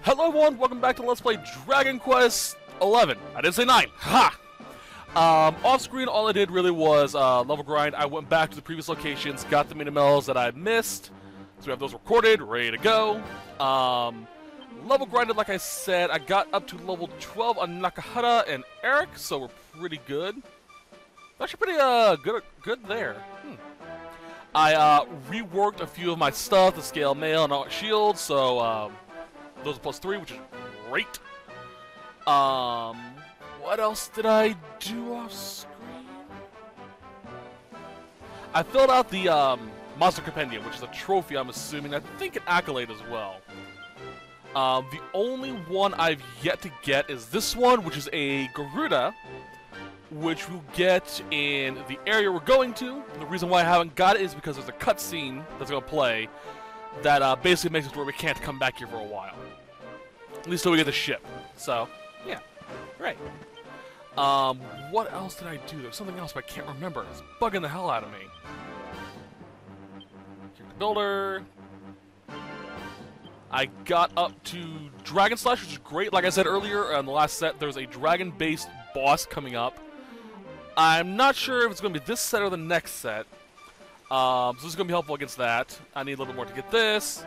Hello everyone, welcome back to Let's Play Dragon Quest XI. I didn't say 9. Ha! Off screen, all I did really was level grind. I went back to the previous locations, got the mini-mells that I missed. So we have those recorded, ready to go. Level grinded, like I said. I got up to level 12 on Nakahara and Eric, so we're pretty good. Actually pretty good there. I reworked a few of my stuff, the scale mail and all shields, so those are +3, which is great. What else did I do off screen? I filled out the Monster Compendium, which is a trophy, I'm assuming. I think an accolade as well. The only one I've yet to get is this one, which is a Garuda, which we'll get in the area we're going to. The reason why I haven't got it is because there's a cutscene that's going to play that basically makes it where we can't come back here for a while. At least till we get the ship. So, yeah. Great. What else did I do? There's something else, but I can't remember. It's bugging the hell out of me. Character builder. I got up to Dragon Slash, which is great. Like I said earlier on the last set, there's a dragon-based boss coming up. I'm not sure if it's going to be this set or the next set. So this is going to be helpful against that. I need a little bit more to get this.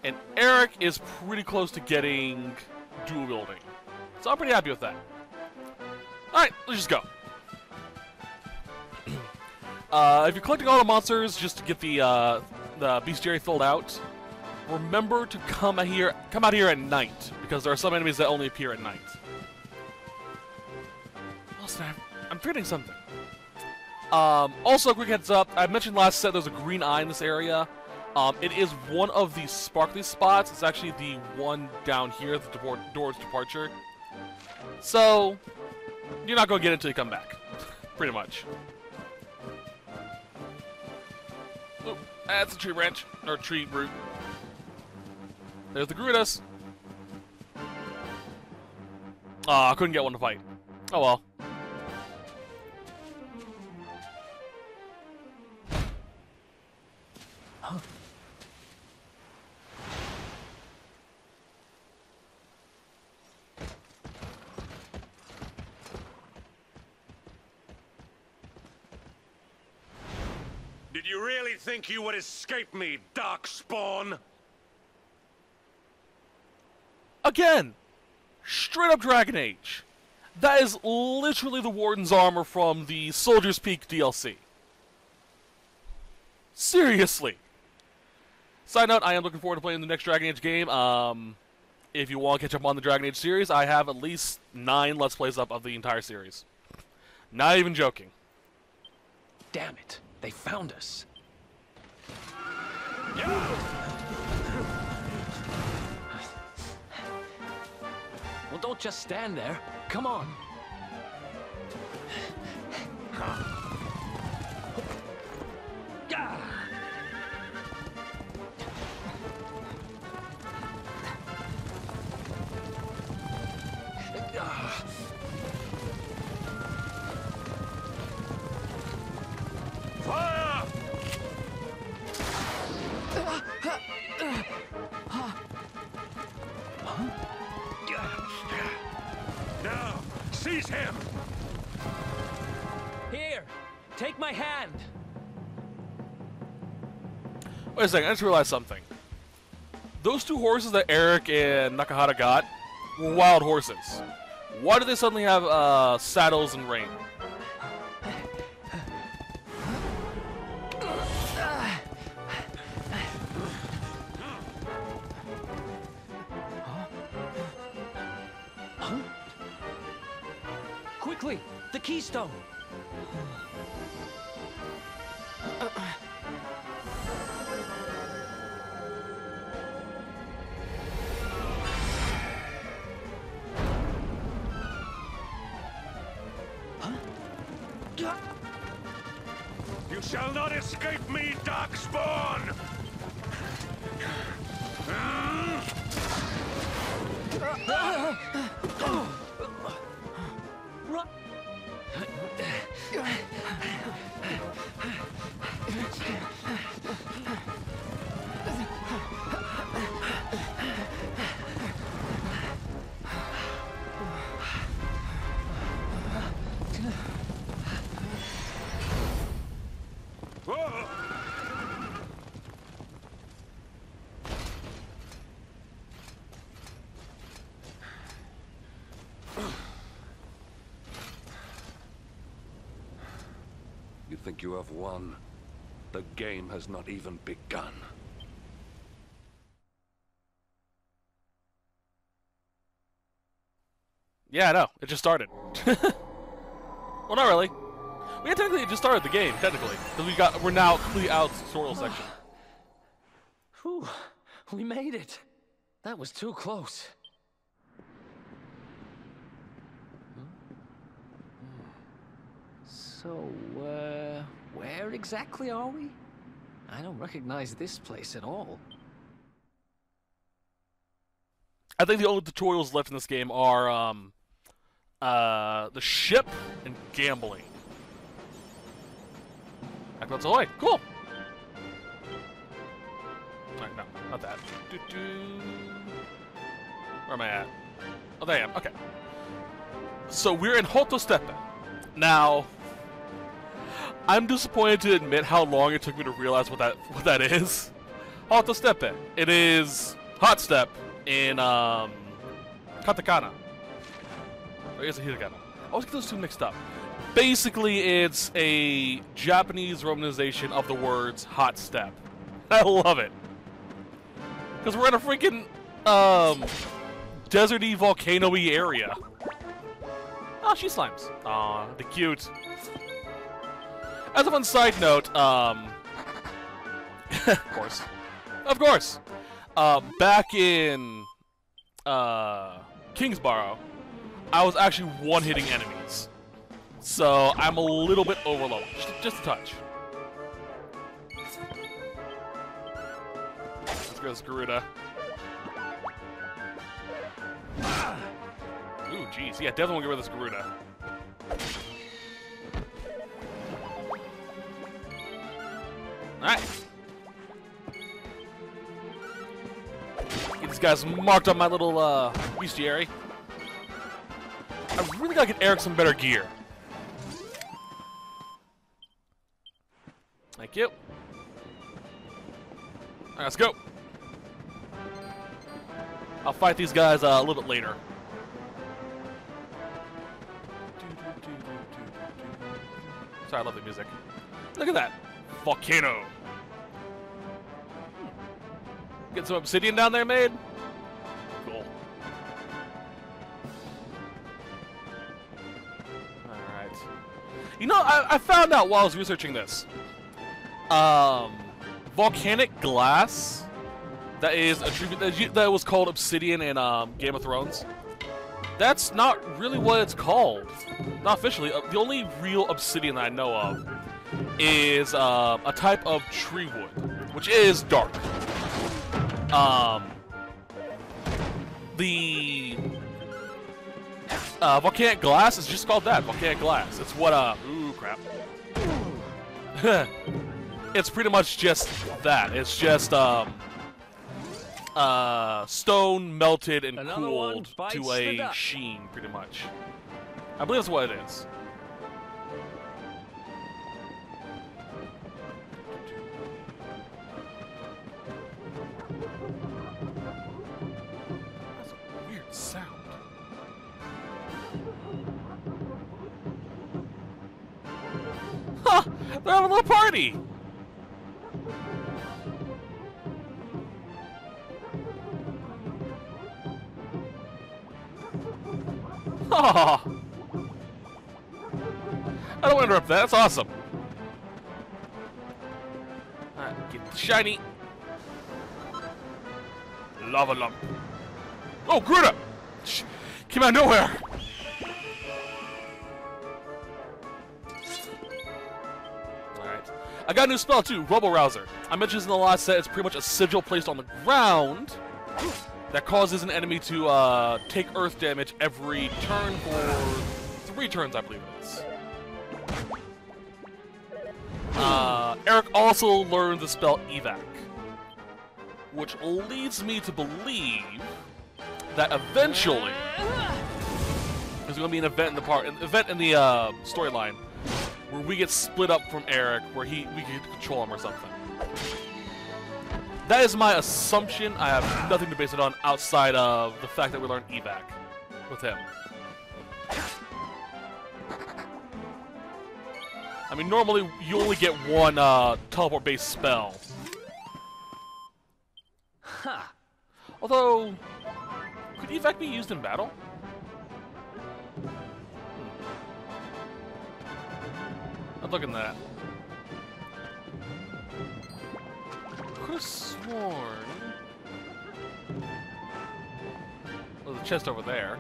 And Eric is pretty close to getting dual wielding. So I'm pretty happy with that. Alright, let's just go. If you're collecting all the monsters just to get the bestiary filled out, remember to come out here at night, because there are some enemies that only appear at night. Also, I'm forgetting something. Also, a quick heads up, I mentioned last set there's a green eye in this area. It is one of the sparkly spots. It's actually the one down here, the door's departure. So, you're not going to get it until you come back. Pretty much. Oop, that's a tree branch, or tree root. There's the Garudas. Aw, I couldn't get one to fight. Oh well. Huh. Did you really think you would escape me, Darkspawn? Again! Straight up Dragon Age. That is literally the Warden's armor from the Soldier's Peak DLC. Seriously! Side note, I am looking forward to playing the next Dragon Age game. If you want to catch up on the Dragon Age series, I have at least 9 Let's Plays up of the entire series. Not even joking. Damn it. They found us. Well, don't just stand there. Come on. Fire! Now, seize him! Here, take my hand. Wait a second, I just realized something. Those 2 horses that Eric and Nakahara got were wild horses. Why do they suddenly have saddles and rein? Quickly, the keystone. You shall not escape me, Darkspawn! think you have won. The game has not even begun. Yeah, I know. It just started. Well, not really. We technically just started the game, technically. Because we're now completely out of the tutorial section. Whew, we made it. That was too close. So, where exactly are we? I don't recognize this place at all. I think the only tutorials left in this game are, the ship and gambling. That's ahoy. Cool. Alright, no, not that. Where am I at? Oh, there I am. Okay. So we're in Hotto Steppe. Now, I'm disappointed to admit how long it took me to realize what that is. Hotto Steppe. It is hot step in katakana. Or is it hiragana? I always get those two mixed up. Basically, it's a Japanese romanization of the words hot step. I love it. Because we're in a freaking deserty, volcano-y area. Oh, she slimes. Aw, the cute. As a fun side note, of course, back in Kingsborough, I was actually one-hitting enemies, so I'm a little bit overloaded, just a touch. Let's go, Garuda. Ooh, jeez, yeah, definitely want to get rid of this Garuda. Alright. Get these guys marked on my little, bestiary. I really gotta get Eric some better gear. Thank you. Alright, let's go. I'll fight these guys a little bit later. Sorry, I love the music. Look at that. Volcano. Get some obsidian down there made? Cool. Alright. You know, I found out while I was researching this. Volcanic glass that is attributed that was called obsidian in Game of Thrones. That's not really what it's called. Not officially. The only real obsidian that I know of is a type of tree wood, which is dark. The volcanic glass is just called that, volcanic glass. It's what, ooh, crap. It's pretty much just that. It's just, stone melted and cooled to a sheen, pretty much. I believe that's what it is. That's a weird sound. Huh! They're having a little party! Oh, I don't want to interrupt that. That's awesome. Alright, get the shiny. Lava lump. Oh, Gruda! Came out of nowhere! Alright. I got a new spell too, Robo Rouser. I mentioned this in the last set. It's pretty much a sigil placed on the ground that causes an enemy to take earth damage every turn for 3 turns, I believe it is. Eric also learned the spell Evac, which leads me to believe that eventually there's going to be an event in the storyline where we get split up from Eric, where we can control him or something. That is my assumption. I have nothing to base it on outside of the fact that we learned Evac with him. I mean, normally you only get one teleport-based spell. Ha! Although, could evac be used in battle? I'm looking at that. Could have sworn. There's a chest over there.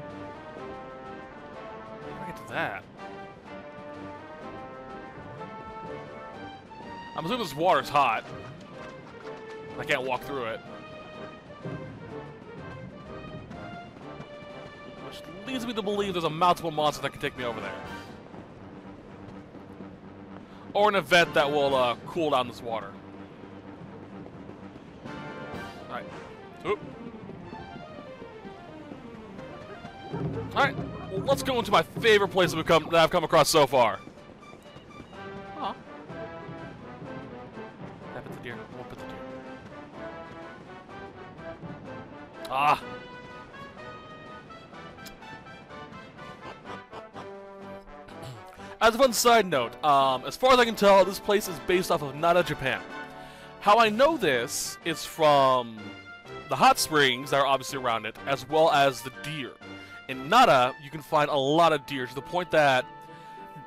How do I get to that? I'm assuming this water's hot. I can't walk through it. Which leads me to believe there's a multiple monster that can take me over there. Or an event that will cool down this water. Alright. Oop. Alright, well, let's go into my favorite place that I've come across so far. Aw. Tap at the deer. Won't put the deer. Ah. As a fun side note, as far as I can tell, this place is based off of Nara, Japan. How I know this is from the hot springs that are obviously around it, as well as the deer. In Nara, you can find a lot of deer, to the point that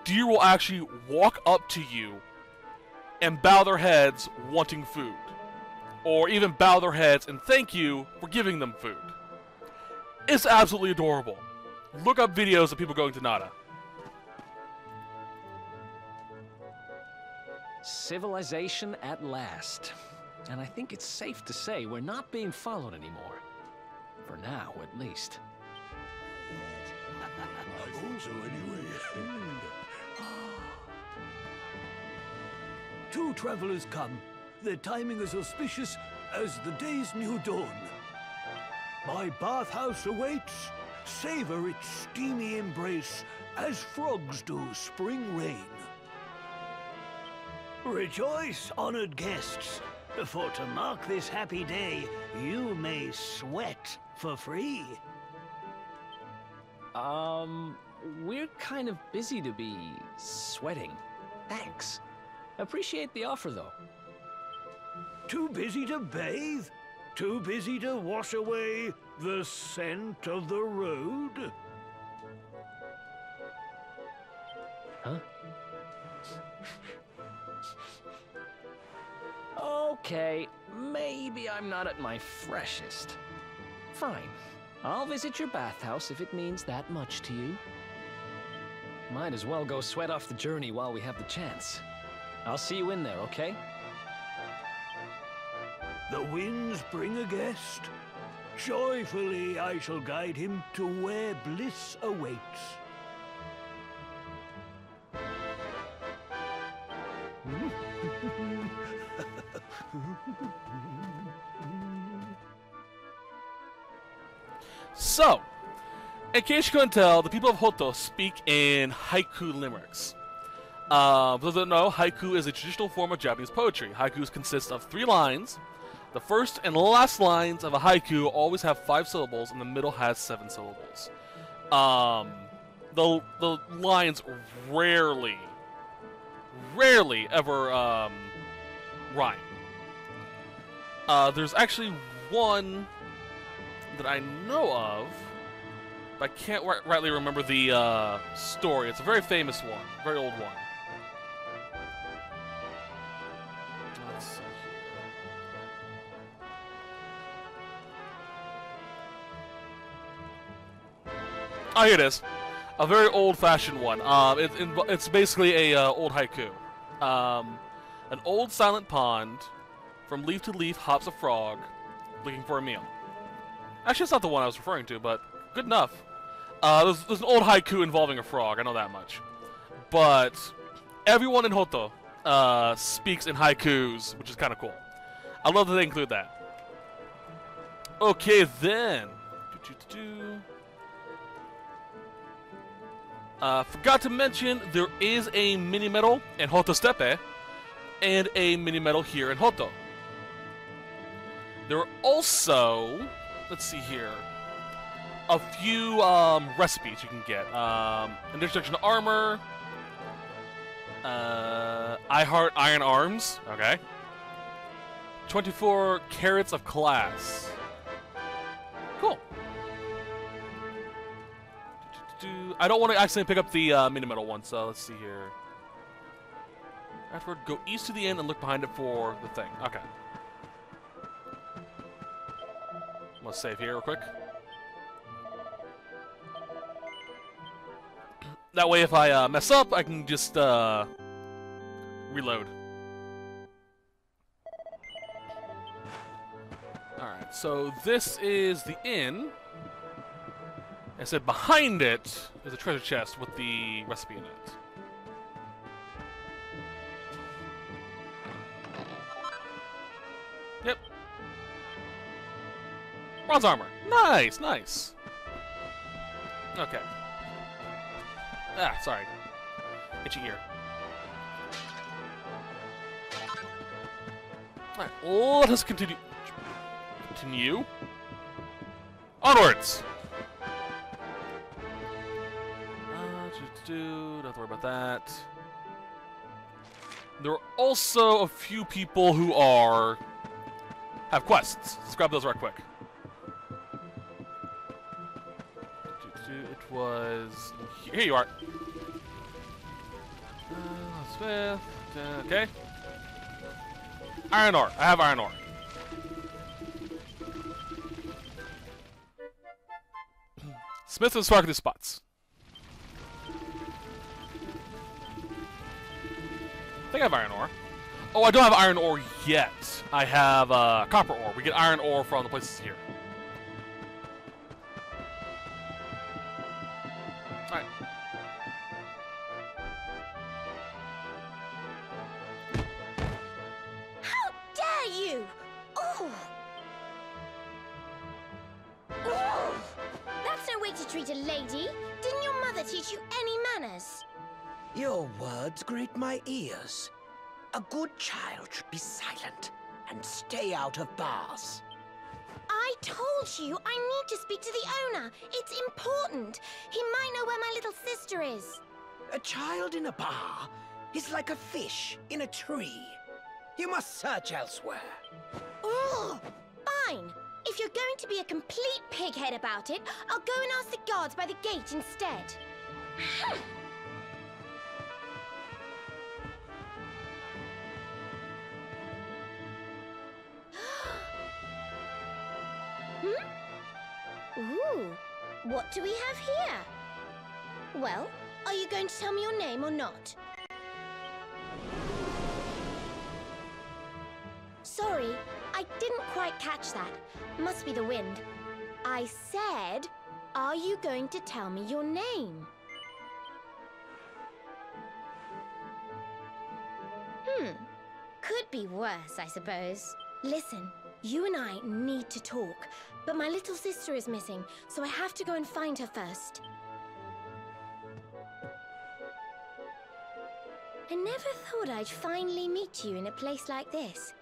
deer will actually walk up to you and bow their heads wanting food. Or even bow their heads and thank you for giving them food. It's absolutely adorable. Look up videos of people going to Nara. Civilization at last. And I think it's safe to say we're not being followed anymore. For now, at least. I think so anyway. Two travelers come. Their timing is auspicious as the day's new dawn. My bathhouse awaits. Savor its steamy embrace as frogs do spring rain. Rejoice, honored guests, for to mark this happy day, you may sweat for free. We're kind of busy to be sweating. Thanks. Appreciate the offer, though. Too busy to bathe? Too busy to wash away the scent of the road? Huh? Okay, maybe I'm not at my freshest. Fine. I'll visit your bathhouse if it means that much to you. Might as well go sweat off the journey while we have the chance. I'll see you in there, okay? The winds bring a guest. Joyfully I shall guide him to where bliss awaits. So, in case you couldn't tell, the people of Hotto speak in haiku limericks. For those that don't know, haiku is a traditional form of Japanese poetry. Haikus consist of 3 lines. The first and last lines of a haiku always have 5 syllables, and the middle has 7 syllables. The lines rarely ever rhyme. There's actually one that I know of, but I can't rightly remember the story. It's a very famous one, very old one. Let's see here. Oh, here it is. A very old-fashioned one. It's basically a old haiku. An old silent pond, from leaf to leaf hops a frog, looking for a meal. Actually, that's not the one I was referring to, but good enough. There's an old haiku involving a frog, I know that much. But everyone in Hotto speaks in haikus, which is kind of cool. I love that they include that. Okay, then. Forgot to mention, there is a mini-medal in Hotto Steppe, and a mini-medal here in Hotto. There are also, let's see here, a few recipes you can get. An introduction to armor, I Heart Iron Arms. Okay. 24 carats of class. Cool. I don't want to accidentally pick up the mini metal one, so let's see here. Afterward, go east to the inn and look behind it for the thing. Okay. Let's save here real quick. That way, if I mess up, I can just reload. Alright, so this is the inn. I said behind it is a treasure chest with the recipe in it. Yep. Bronze armor. Nice, nice. Okay. Ah, sorry. Itchy ear. Alright, let us continue. Continue. Onwards! Don't have to worry about that. There are also a few people who have quests. Let's grab those right quick. It was... Here you are. Smith. Okay. Iron ore. I have iron ore. Smith and Spark these spots. I think I have iron ore. Oh, I don't have iron ore yet. I have copper ore. We get iron ore from the places here. Alright. How dare you! Ooh! Ooh! That's no way to treat a lady. Didn't your mother teach you any manners? Your words grate my ears. A good child should be silent and stay out of bars. I told you I need to speak to the owner. It's important. He might know where my little sister is. A child in a bar is like a fish in a tree. You must search elsewhere. Ugh! Fine. If you're going to be a complete pighead about it, I'll go and ask the guards by the gate instead. Ooh, what do we have here? Well, are you going to tell me your name or not? Sorry, I didn't quite catch that. Must be the wind. I said, are you going to tell me your name? Could be worse, I suppose. Listen, you and I need to talk, but my little sister is missing, so I have to go and find her first. I never thought I'd finally meet you in a place like this.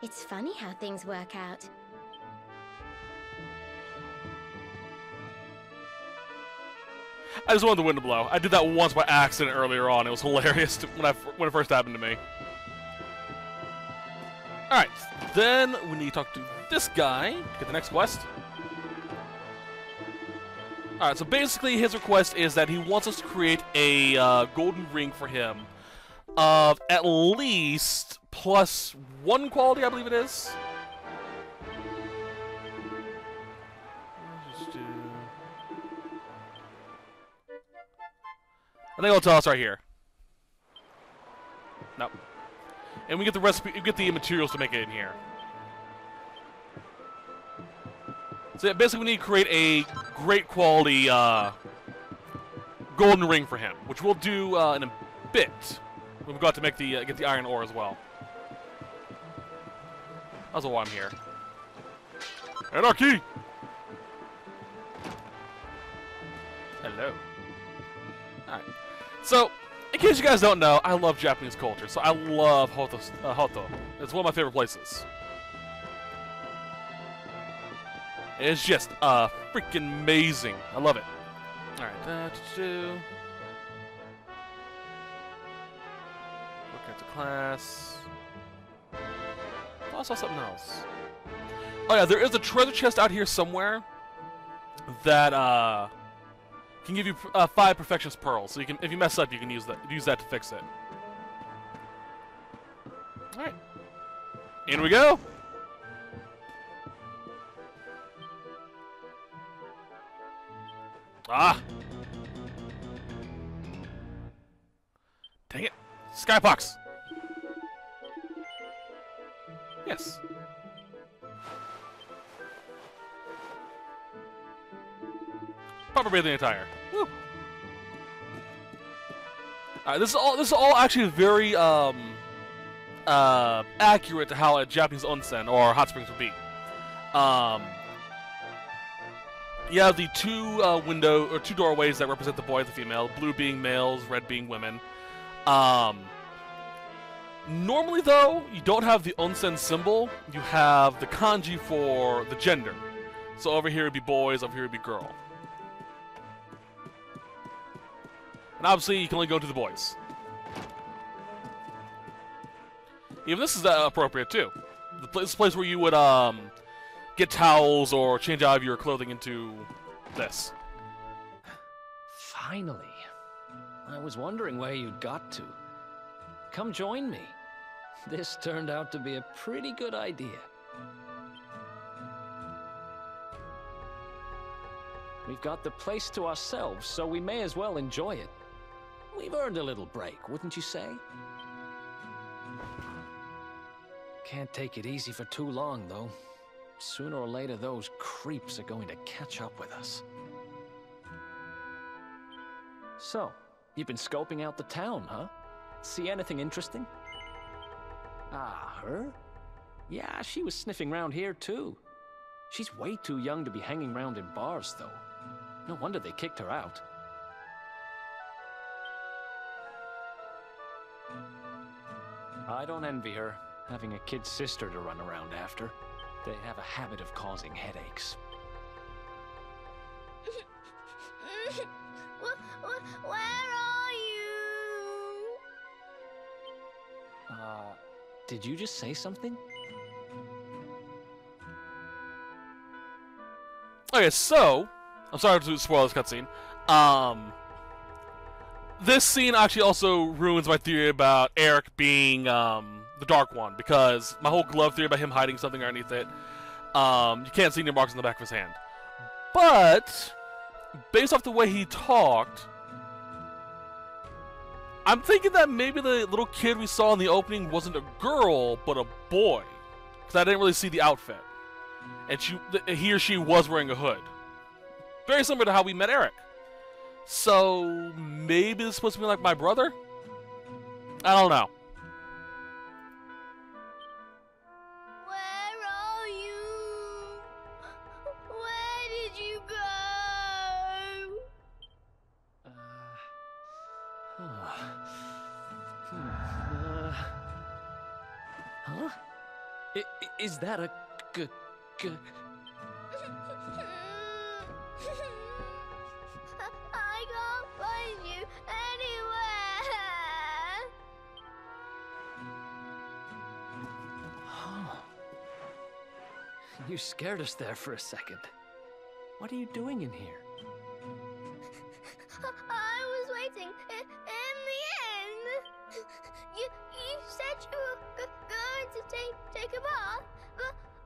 It's funny how things work out. I just wanted the wind to blow. I did that once by accident earlier on. It was hilarious when it first happened to me. Alright, then we need to talk to this guy to get the next quest. Alright, so basically his request is that he wants us to create a golden ring for him of at least +1 quality, I believe it is. I think it'll tell us right here. Nope. And we get the recipe, we get the materials to make it in here. So yeah, basically we need to create a great quality golden ring for him, which we'll do in a bit. We've got to make the get the iron ore as well. That's why I'm here. Anarchy! Hello. Alright. So, in case you guys don't know, I love Japanese culture, so I love Hotto. It's one of my favorite places. It's just freaking amazing. I love it. Alright, to class. Oh, I saw something else. Oh yeah, there is a treasure chest out here somewhere that can give you 5 perfectionist pearls. So you can, if you mess up, you can use that to fix it. All right, in we go. Ah! Dang it! Skybox! Yes. Proper breathing attire. Woo! This is all actually very accurate to how a Japanese onsen or hot springs would be. You have the 2 doorways that represent the boy and the female, blue being males, red being women. Normally, though, you don't have the onsen symbol. You have the kanji for the gender. So over here would be boys, over here would be girl. And obviously, you can only go to the boys. Even this is appropriate, too. This is a place where you would get towels or change out of your clothing into this. Finally. I was wondering where you'd got to. Come join me. This turned out to be a pretty good idea. We've got the place to ourselves, so we may as well enjoy it. We've earned a little break, wouldn't you say? Can't take it easy for too long, though. Sooner or later, those creeps are going to catch up with us. So, you've been scoping out the town, huh? See anything interesting? Ah, her? Yeah, she was sniffing around here, too. She's way too young to be hanging around in bars, though. No wonder they kicked her out. I don't envy her, having a kid sister to run around after. They have a habit of causing headaches. Where are you? Did you just say something? Okay, so I'm sorry to spoil this cutscene. This scene actually also ruins my theory about Eric being the Dark One, because my whole glove theory about him hiding something underneath it, you can't see any marks on the back of his hand. But based off the way he talked, I'm thinking that maybe the little kid we saw in the opening wasn't a girl, but a boy, because I didn't really see the outfit, and he or she was wearing a hood. Very similar to how we met Eric. So maybe it's supposed to be like my brother? I don't know. Where are you? Where did you go? Huh? Is that a I can't find you anywhere. Oh. You scared us there for a second. What are you doing in here? I was waiting in the end. You said you were going to take a bath,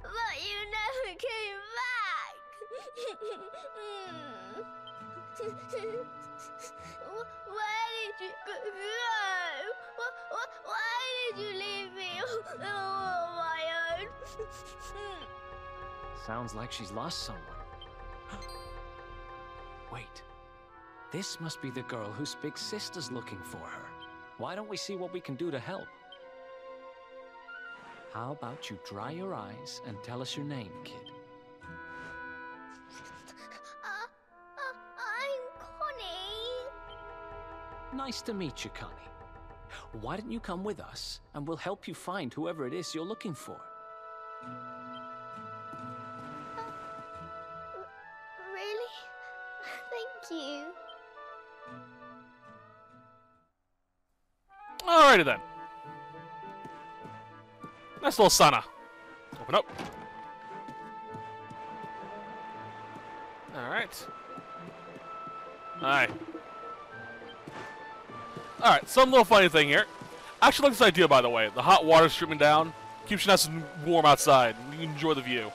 but you never came back. Where did you go? Why did you leave me all on my own? Sounds like she's lost someone. Wait. This must be the girl whose big sister's looking for her. Why don't we see what we can do to help? How about you dry your eyes and tell us your name, kid? I'm Connie. Nice to meet you, Connie. Why don't you come with us, and we'll help you find whoever it is you're looking for. Really? Thank you. Alrighty then. Nice little sauna. Open up. Alright. Alright. Alright, some little funny thing here. I actually like this idea, by the way. The hot water streaming down keeps you nice and warm outside. You can enjoy the view.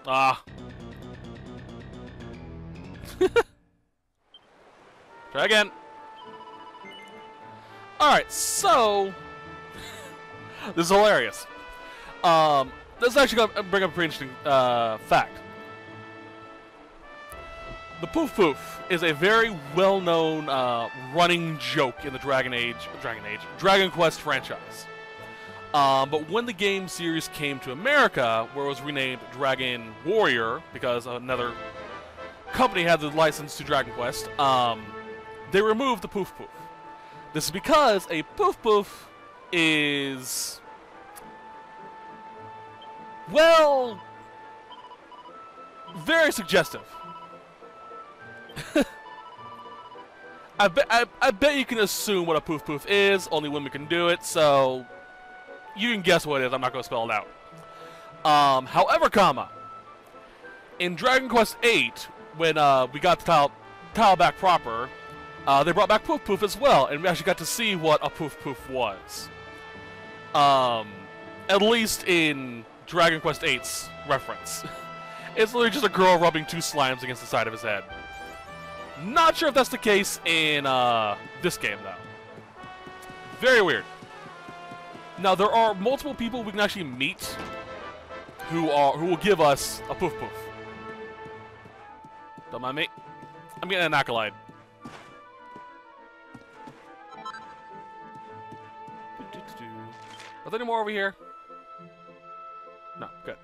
Ah. Try again. Alright, so... this is hilarious. This is actually going to bring up a pretty interesting fact. The Poof Poof is a very well-known running joke in the Dragon Quest franchise. But when the game series came to America, where it was renamed Dragon Warrior, because another company had the license to Dragon Quest, they removed the Poof Poof. This is because a Poof Poof is... well... very suggestive. I bet you can assume what a Poof Poof is, only women can do it, so... you can guess what it is, I'm not going to spell it out. However, in Dragon Quest VIII, when we got the tile back proper, they brought back Poof Poof as well, and we actually got to see what a Poof Poof was. At least in Dragon Quest VIII's reference. It's literally just a girl rubbing two slimes against the side of his head. Not sure if that's the case in this game, though. Very weird. Now, there are multiple people we can actually meet who will give us a Poof Poof. Don't mind me. I'm getting an accolade. Are there any more over here? No, good.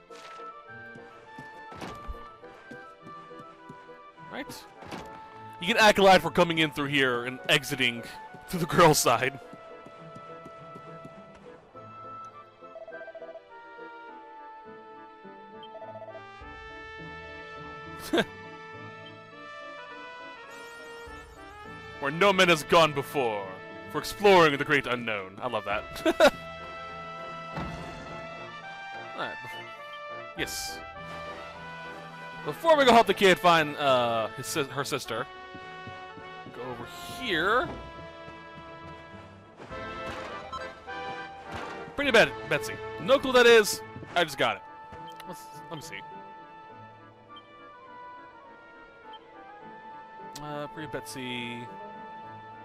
Right. You get accolade for coming in through here and exiting through the girl's side. Where no man has gone before, for exploring the great unknown. I love that. Alright. Yes. Before we go help the kid find her sister, go over here. Pretty bad, Betsy. No clue what that is. I just got it. Let me see. Pretty Betsy.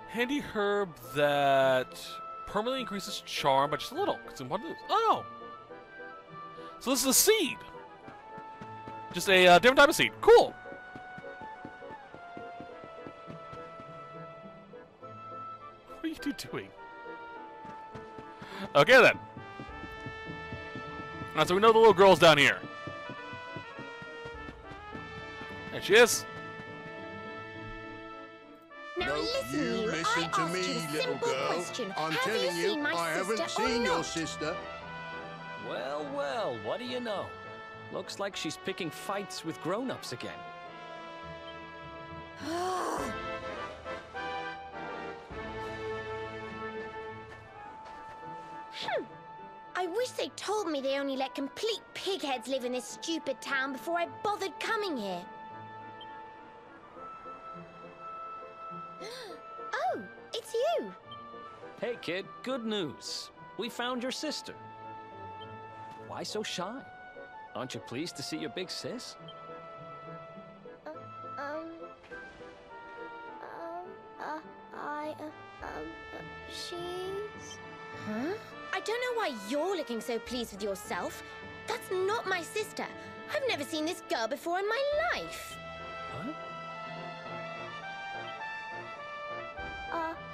Handy herb that permanently increases charm by just a little. Oh! So this is a seed. Just a different type of seed. Cool. What are you two doing? Okay then. Alright, so we know the little girl's down here. There she is. Now listen, You listen to I me, asked you a little simple girl. question. I'm Have telling you seen you, my I haven't sister or seen your not? sister. Well, well, what do you know? Looks like she's picking fights with grown-ups again. I wish they told me they only let complete pigheads live in this stupid town before I bothered coming here. Oh, it's you. Hey, kid, good news. We found your sister. Why so shy? Aren't you pleased to see your big sis? She's... Huh? I don't know why you're looking so pleased with yourself. That's not my sister. I've never seen this girl before in my life. Huh?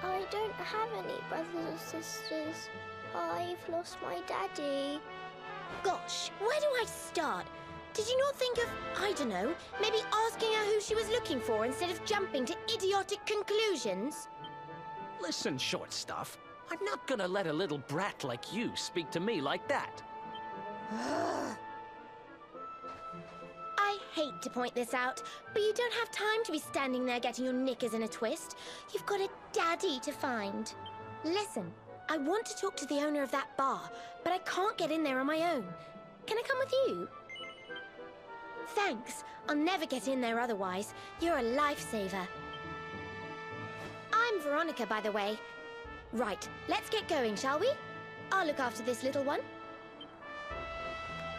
I don't have any brothers or sisters. I've lost my daddy. Gosh, where do I start? Did you not think of, I don't know, maybe asking her who she was looking for instead of jumping to idiotic conclusions? Listen, short stuff. I'm not gonna let a little brat like you speak to me like that. I hate to point this out, but you don't have time to be standing there getting your knickers in a twist. You've got a daddy to find. Listen, I want to talk to the owner of that bar, but I can't get in there on my own. Can I come with you? Thanks. I'll never get in there otherwise. You're a lifesaver. I'm Veronica, by the way. Right, let's get going, shall we? I'll look after this little one.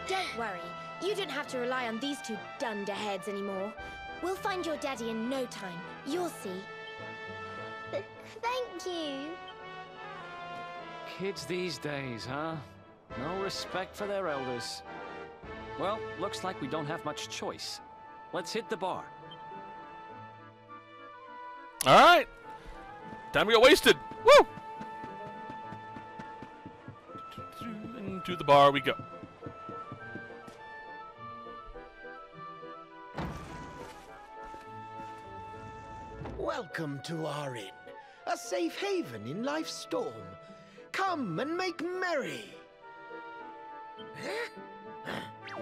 Don't worry. You don't have to rely on these two dunderheads anymore. We'll find your daddy in no time. You'll see. Thank you. Kids these days, huh? No respect for their elders. Well, looks like we don't have much choice. Let's hit the bar. Alright. Time to get wasted. Woo! Into the bar we go. Welcome to our inn, a safe haven in life's storm. Come and make merry.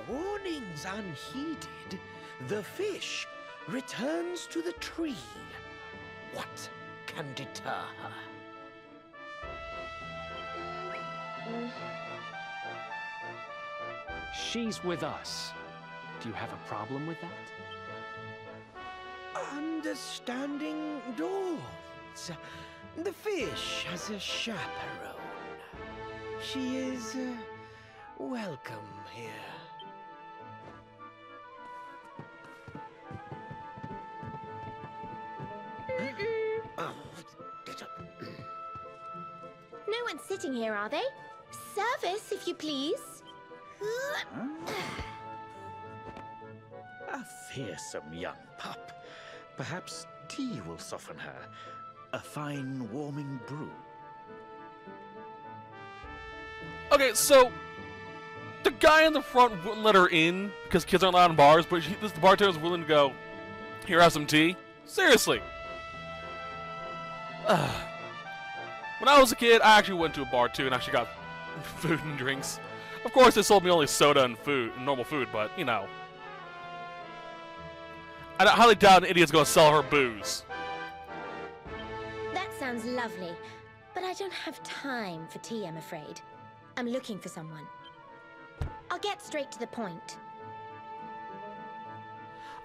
Warnings unheeded, the fish returns to the tree. What can deter her? She's with us. Do you have a problem with that? Understanding dawns. The fish has a chaperone. She is welcome here. No one's sitting here, are they? Service, if you please. A fearsome young pup. Perhaps tea will soften her. A fine, warming brew. Okay, so the guy in the front wouldn't let her in because kids aren't allowed in bars, but the bartender's willing to go, here, have some tea? Seriously. When I was a kid, I actually went to a bar too and actually got food and drinks. Of course, they sold me only soda and food, normal food, but, you know. I highly doubt an idiot's gonna sell her booze. That sounds lovely, but I don't have time for tea, I'm afraid. I'm looking for someone. I'll get straight to the point.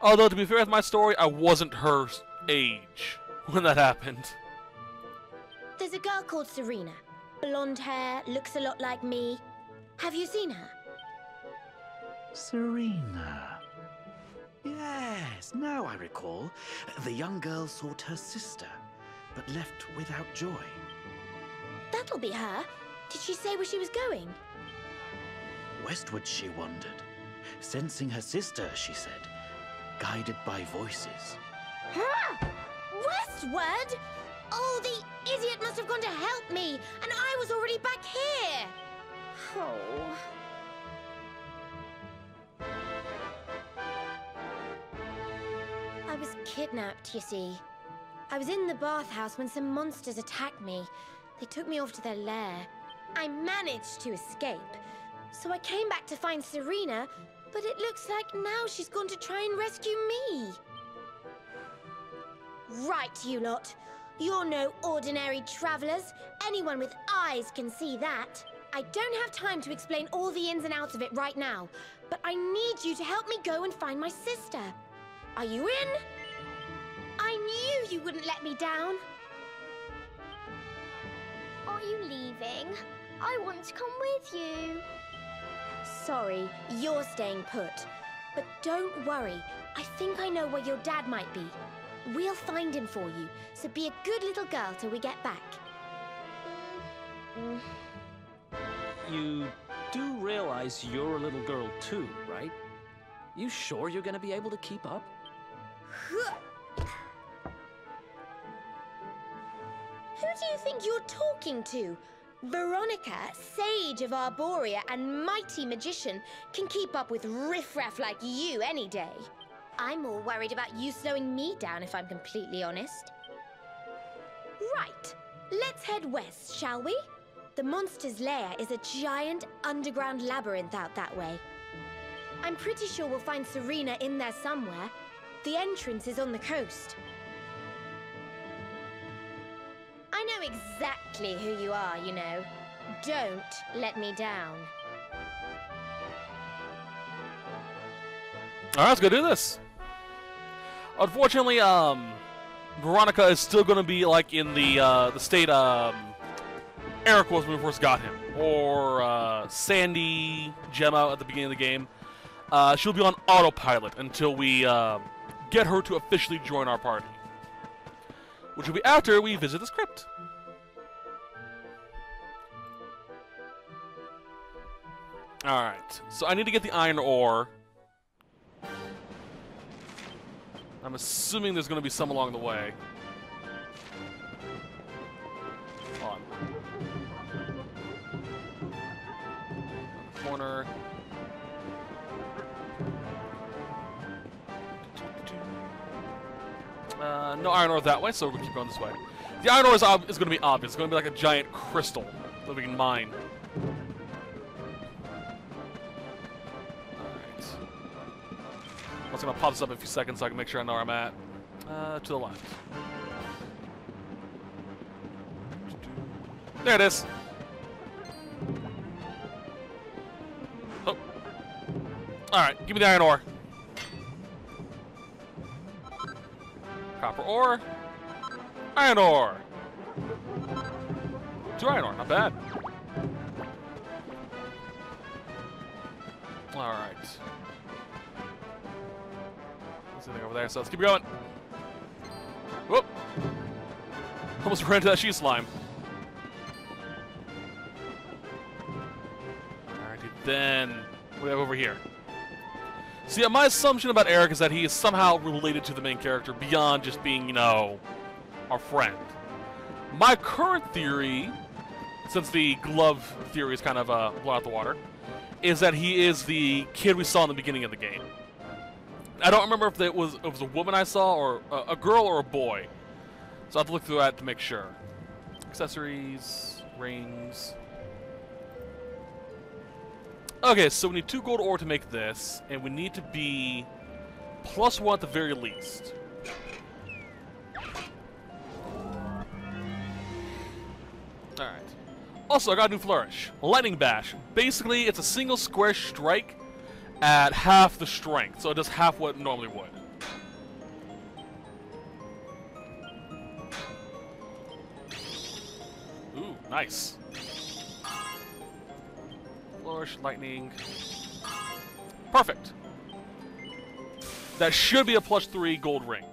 Although, to be fair with my story, I wasn't her age when that happened. There's a girl called Serena. Blonde hair, looks a lot like me. Have you seen her? Serena. Yes, now I recall. The young girl sought her sister, but left without joy. That'll be her. Did she say where she was going? Westward she wandered, sensing her sister, she said, guided by voices. Huh? Westward? Oh, the idiot must have gone to help me, and I was already back here. Oh. I was kidnapped, you see. I was in the bathhouse when some monsters attacked me. They took me off to their lair. I managed to escape. So I came back to find Serena, but it looks like now she's gone to try and rescue me. Right, you lot. You're no ordinary travelers. Anyone with eyes can see that. I don't have time to explain all the ins and outs of it right now, but I need you to help me go and find my sister. Are you in? I knew you wouldn't let me down. Are you leaving? I want to come with you. Sorry, you're staying put. But don't worry, I think I know where your dad might be. We'll find him for you, so be a good little girl till we get back. You do realize you're a little girl too, right? You sure you're gonna be able to keep up? Who do you think you're talking to? Veronica, sage of Arborea and mighty magician, can keep up with riffraff like you any day. I'm more worried about you slowing me down, if I'm completely honest. Right, let's head west, shall we? The monster's lair is a giant underground labyrinth out that way. I'm pretty sure we'll find Serena in there somewhere. The entrance is on the coast. I know exactly who you are, you know. Don't let me down. Alright, let's go do this. Unfortunately, Veronica is still going to be like in the state Eric was when we first got him, or Sandy, Gemma at the beginning of the game. She'll be on autopilot until we get her to officially join our party, which will be after we visit the script. Alright, so I need to get the iron ore. I'm assuming there's going to be some along the way. Hold on. Corner. No iron ore that way, so we're going to keep going this way. The iron ore is going to be obvious. It's going to be like a giant crystal that we can mine. It's going to pop this up in a few seconds so I can make sure I know where I'm at. To the left. There it is. Oh. Alright, give me the iron ore. Copper ore. Iron ore. 2 iron ore, not bad. Alright. Anything over there, so let's keep going. Whoop! Almost ran into that she slime. Alright, then what do we have over here? See, my assumption about Eric is that he is somehow related to the main character beyond just being, you know, our friend. My current theory, since the glove theory is kind of blown out the water, is that he is the kid we saw in the beginning of the game. I don't remember if it was a woman I saw, or a girl or a boy. So I have to look through that to make sure. Accessories, rings. Okay, so we need 2 gold ore to make this, and we need to be +1 at the very least. Alright. Also, I got a new flourish. Lightning Bash. Basically, it's a single square strike at half the strength, so it does half what it normally would. Ooh, nice. Flourish, lightning. Perfect. That should be a +3 gold ring.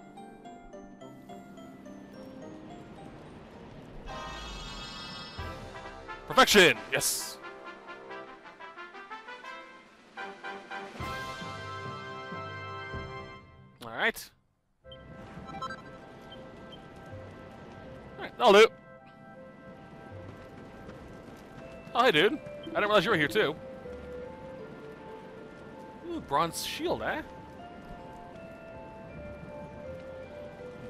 Perfection! Yes! Alright. Alright, that'll do. Oh, hey, dude. I didn't realize you were here, too. Ooh, bronze shield, eh?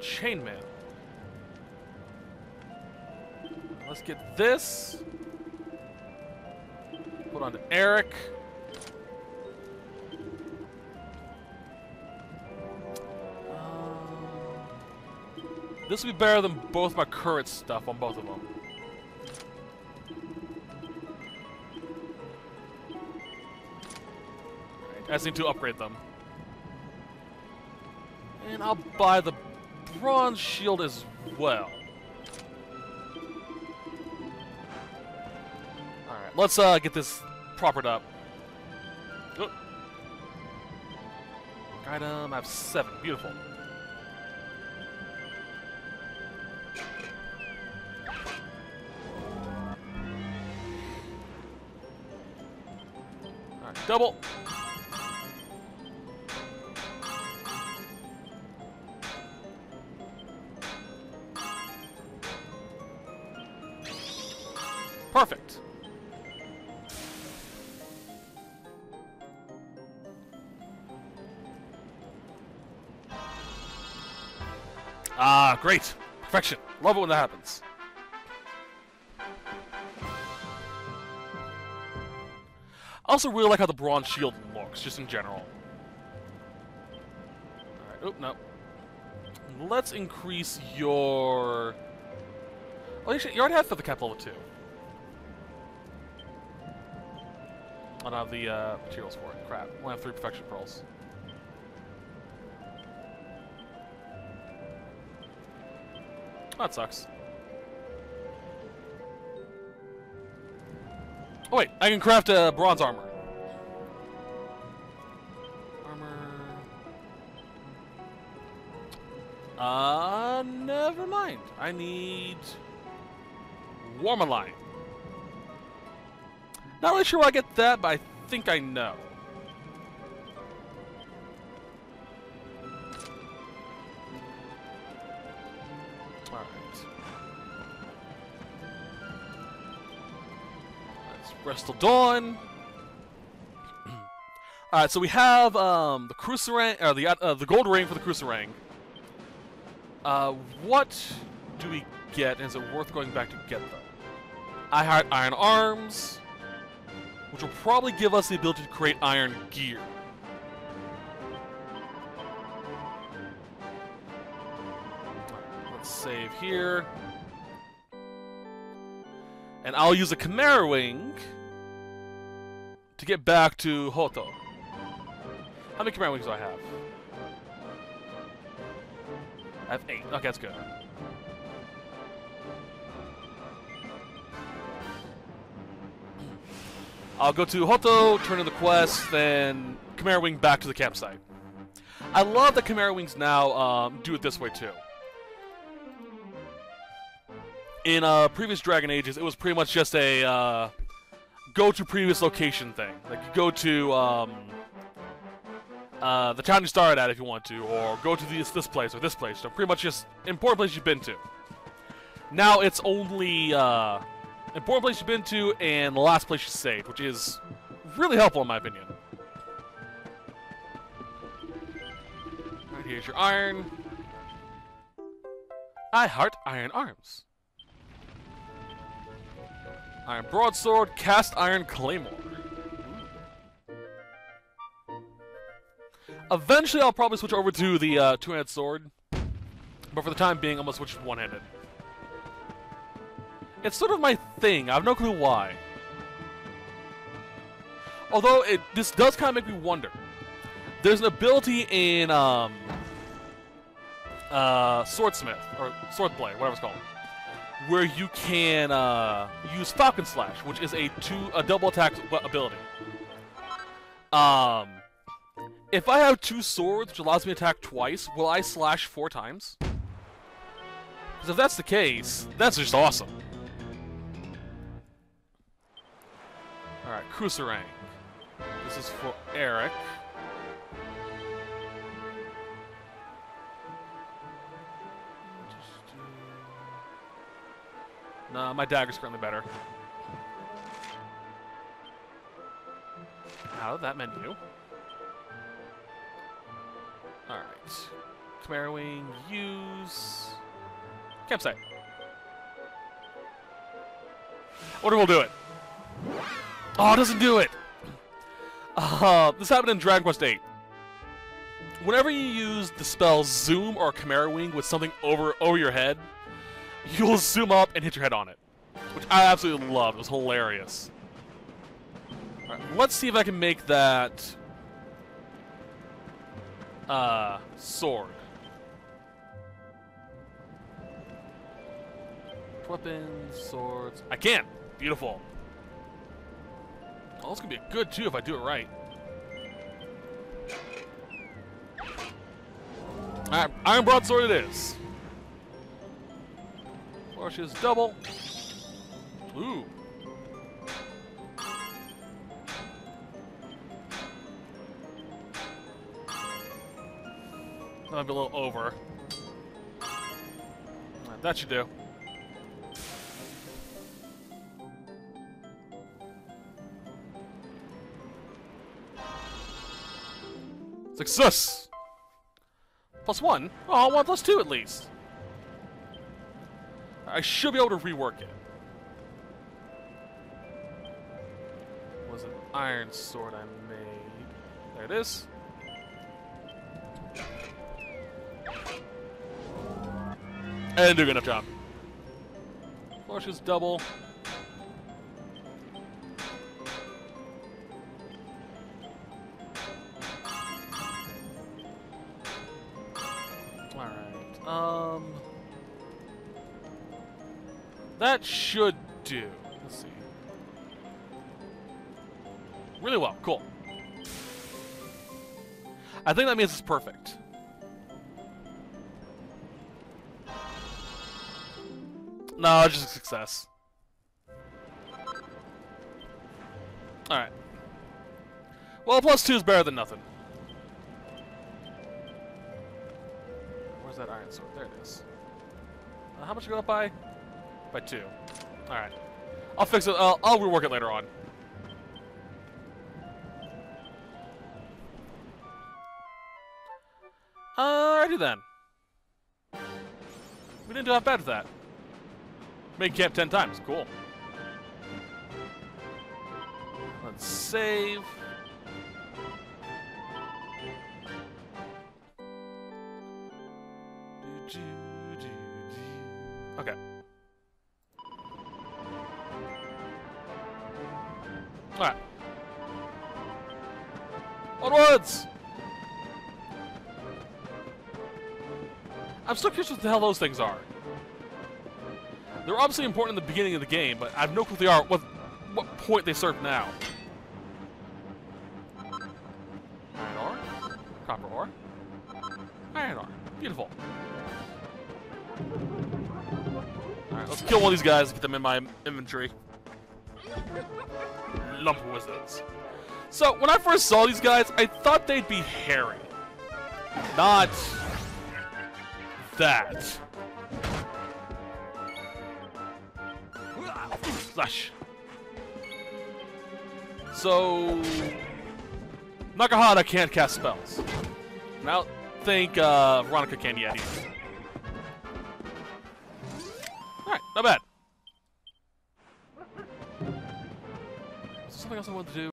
Chainmail. Let's get this. Put on to Eric. This would be better than both my current stuff on both of them. I just need to upgrade them. And I'll buy the bronze shield as well. Alright, let's get this propered up. Oh. Item, I have 7. Beautiful. Double. Perfect. Ah, great. Perfection. Love it when that happens. I also really like how the bronze shield looks, just in general. Alright, oop, no. Let's increase your... Oh, you already have Feather Cap level 2. I don't have the materials for it. Crap. I only have 3 Perfection Pearls. Oh, that sucks. Oh wait, I can craft a bronze armor. Never mind. I need Warmaline. Not really sure where I get that, but I think I know. Alright. That's Bristol Dawn. Alright, so we have the Cruciferang, or the gold ring for the Cruciferang. What do we get? Is it worth going back to get them? I had iron arms, which will probably give us the ability to create iron gear. Let's save here. And I'll use a Chimera Wing to get back to Hotto. How many Chimera Wings do I have? I have 8. Okay, that's good. I'll go to Hotto, turn in the quest, then Chimera Wing back to the campsite. I love that Chimera Wings now do it this way too. In previous Dragon Ages, it was pretty much just a go to previous location thing. Like you go to the town you started at if you want to, or go to this place or this place. So pretty much just important place you've been to. Now it's only important place you've been to and the last place you saved, which is really helpful in my opinion. Alright, here's your iron. I heart iron arms. Iron broadsword, cast iron claymore. Eventually, I'll probably switch over to the two-handed sword, but for the time being, I'm gonna switch to one-handed. It's sort of my thing. I have no clue why. Although this does kind of make me wonder. There's an ability in Swordsmith or Swordblade, whatever it's called, where you can use Falcon Slash, which is a double attack ability. If I have 2 swords, which allows me to attack twice, will I slash 4 times? Because if that's the case, that's just awesome. Alright, Cruciferang. This is for Eric. No, my dagger's currently better. Out of that menu. Alright. Chimera Wing, use... Campsite. Wonder we'll do it. Oh, it doesn't do it! This happened in Dragon Quest VIII. Whenever you use the spell Zoom or Chimera Wing with something over your head, you'll zoom up and hit your head on it. Which I absolutely love. It was hilarious. Alright, let's see if I can make that... sword. Weapons, swords... I can! Beautiful. Oh, this is gonna be good too if I do it right. Alright, Iron Broadsword it is. Flourishes double. Ooh. That might be a little over. Right, that should do. Success! +1? Oh, 1 + 2 at least. I should be able to rework it. Was an iron sword I made. There it is. I didn't do a good enough job. Push is double. Alright, that should do. Let's see. Really well, cool. I think that means it's perfect. No, just a success. Alright. Well, +2 is better than nothing. Where's that iron sword? There it is. How much did it go up by? By 2. Alright. I'll fix it. I'll rework it later on. Alrighty then. We didn't do that bad with that. Made camp 10 times. Cool. Let's save. Okay. Alright. Onwards! I'm still curious what the hell those things are. They're obviously important in the beginning of the game, but I have no clue what they are, what point they serve now. Iron ore. Copper ore. Iron ore. Beautiful. Alright, let's kill one of these guys and get them in my inventory. Lump wizards. So, when I first saw these guys, I thought they'd be hairy. Not that. Slash. So, Nakahata can't cast spells. And I don't think Veronica can yet either. Alright, not bad. Is there something else I want to do?